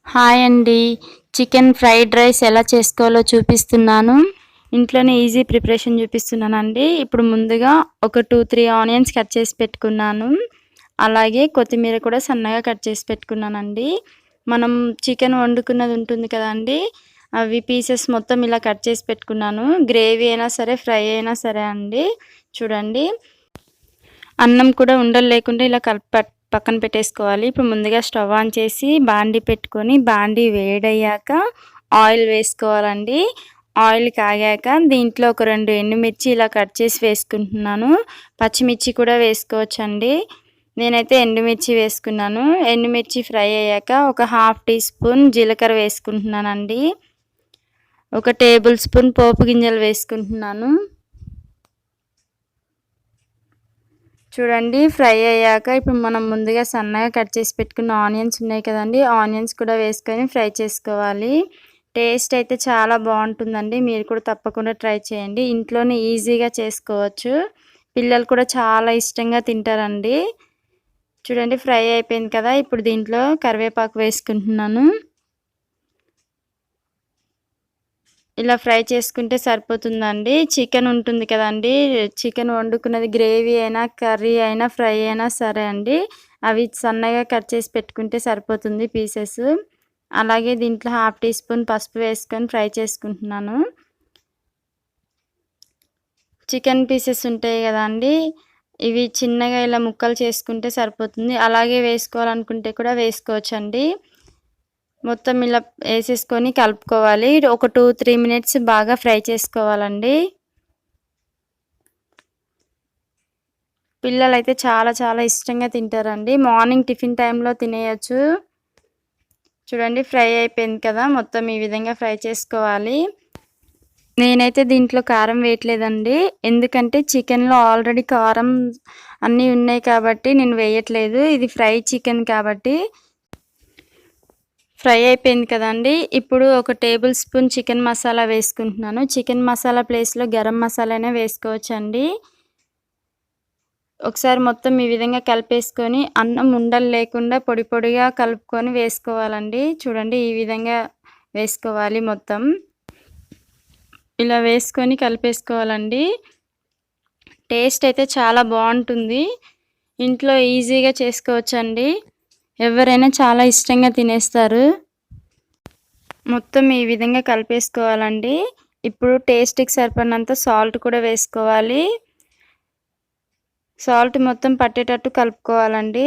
Hi అండి. Chicken fried rice ఎలా చేసుకోవాలో చూపిస్తున్నాను. ఇంట్లోనే ఈజీ ప్రిపరేషన్ చూపిస్తున్నానండి. ఇప్పుడు ముందుగా ఒక 2-3 ఆనియన్స్ కట్ చేసి పెట్టుకున్నాను. అలాగే కొత్తిమీర కూడా సన్నగా కట్ చేసి పెట్టుకున్నానండి. మనం చికెన్ వండుకున్నది ఉంటుంది కదండీ! అవి పీసెస్ మొత్తం ఇలా కట్ చేసి పెట్టుకున్నాను. గ్రేవీ అయినా సరే, ఫ్రై అయినా సరే అండి. చూడండి. అన్నం కూడా ఉండలు లేకుండా ఇలా పక్కన పెట్టేసుకోవాలి. ఇప్పుడు ముందుగా స్టవ్ ఆన్ చేసి బాండీ పెట్టుకొని బాండీ వేడయ్యాక ఆయిల్ వేసుకోవాలండి. ఆయిల్ కాగాక దీంట్లో ఒక 2 ఎండుమిర్చి ఇలా కట్ చేసి వేసుకుంటున్నాను. పచ్చిమిర్చి కూడా వేసుకోవచ్చండి. నేనైతే ఎండుమిర్చి వేసుకున్నాను. ఎండుమిర్చి ఫ్రై అయ్యాక ఒక 1/2 టీ స్పూన్ జీలకర్ర వేసుకుంటున్నానండి. ఒక టేబుల్ స్పూన్ పోపు గింజలు వేసుకుంటున్నాను. చూడండి ఫ్రై అయ్యాక ఇప్పుడు మనం ముందుగా సన్నగా కట్ చేసి పెట్టుకున్న ఆనియన్స్ ఉన్నాయి కదండీ! ఆనియన్స్ కూడా వేసుకొని ఫ్రై చేసుకోవాలి. టేస్ట్ అయితే చాలా బాగుంటుందండి. మీరు కూడా తప్పకుండా ట్రై చేయండి. ఇంట్లోనే ఈజీగా చేసుకోవచ్చు. పిల్లలు కూడా చాలా ఇష్టంగా తింటారండి. చూడండి ఫ్రై అయిపోయింది కదా! ఇప్పుడు దీంట్లో కరివేపాకు వేసుకుంటున్నాను. ఇలా ఫ్రై చేసుకుంటే సరిపోతుందండి. చికెన్ ఉంటుంది కదండీ! చికెన్ వండుకున్నది గ్రేవీ అయినా, కర్రీ అయినా, ఫ్రై అయినా సరే అండి. అవి సన్నగా కట్ చేసి పెట్టుకుంటే సరిపోతుంది పీసెస్. అలాగే దీంట్లో 1/2 టీ స్పూన్ పసుపు వేసుకొని ఫ్రై చేసుకుంటున్నాను. చికెన్ పీసెస్ ఉంటాయి కదండీ! ఇవి చిన్నగా ఇలా ముక్కలు చేసుకుంటే సరిపోతుంది. అలాగే వేసుకోవాలనుకుంటే కూడా వేసుకోవచ్చండి. మొత్తం ఇలా వేసేసుకొని కలుపుకోవాలి. ఒక 2-3 మినిట్స్ బాగా ఫ్రై చేసుకోవాలండి. పిల్లలైతే చాలా చాలా ఇష్టంగా తింటారండి. మార్నింగ్ టిఫిన్ టైంలో తినేయొచ్చు. చూడండి ఫ్రై అయిపోయింది కదా! మొత్తం ఈ విధంగా ఫ్రై చేసుకోవాలి. నేనైతే దీంట్లో కారం వేయట్లేదండి. ఎందుకంటే చికెన్‌లో ఆల్రెడీ కారం అన్నీ ఉన్నాయి కాబట్టి నేను వేయట్లేదు. ఇది ఫ్రై చికెన్ కాబట్టి. ఫ్రై అయిపోయింది కదండీ! ఇప్పుడు ఒక టేబుల్ స్పూన్ చికెన్ మసాలా వేసుకుంటున్నాను. చికెన్ మసాలా ప్లేస్‌లో గరం మసాలానే వేసుకోవచ్చండి. ఒకసారి మొత్తం ఈ విధంగా కలిపేసుకొని అన్నం ఉండలు లేకుండా పొడి పొడిగా కలుపుకొని వేసుకోవాలండి. చూడండి ఈ విధంగా వేసుకోవాలి మొత్తం. ఇలా వేసుకొని కలిపేసుకోవాలండి. టేస్ట్ అయితే చాలా బాగుంటుంది. ఇంట్లో ఈజీగా చేసుకోవచ్చండి. ఎవరైనా చాలా ఇష్టంగా తినేస్తారు. మొత్తం ఈ విధంగా కలిపేసుకోవాలండి. ఇప్పుడు టేస్ట్‌కి సరిపడినంత సాల్ట్ కూడా వేసుకోవాలి. సాల్ట్ మొత్తం పట్టేటట్టు కలుపుకోవాలండి.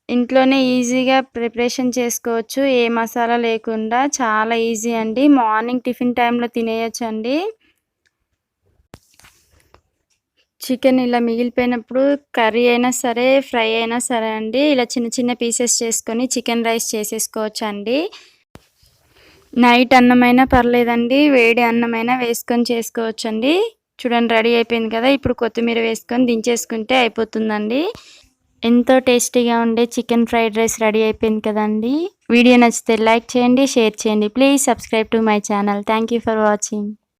ఇంట్లోనే ఈజీగా ప్రిపరేషన్ చేసుకోవచ్చు. ఏ మసాలా లేకుండా చాలా ఈజీ అండి. మార్నింగ్ టిఫిన్ టైంలో తినేయొచ్చండి. చికెన్ ఇలా మిగిలిపోయినప్పుడు కర్రీ అయినా సరే, ఫ్రై అయినా సరే అండి. ఇలా చిన్న చిన్న పీసెస్ చేసుకొని చికెన్ రైస్ చేసేసుకోవచ్చండి. నైట్ అన్నమైనా పర్లేదండి. వేడి అన్నమైనా వేసుకొని చేసుకోవచ్చండి. చూడండి రెడీ అయిపోయింది కదా! ఇప్పుడు కొత్తిమీర వేసుకొని దించేసుకుంటే అయిపోతుందండి. ఎంతో టేస్టీగా ఉండే చికెన్ ఫ్రైడ్ రైస్ రెడీ అయిపోయింది కదండీ! వీడియో నచ్చితే లైక్ చేయండి, షేర్ చేయండి. Please subscribe to my channel. Thank you for watching.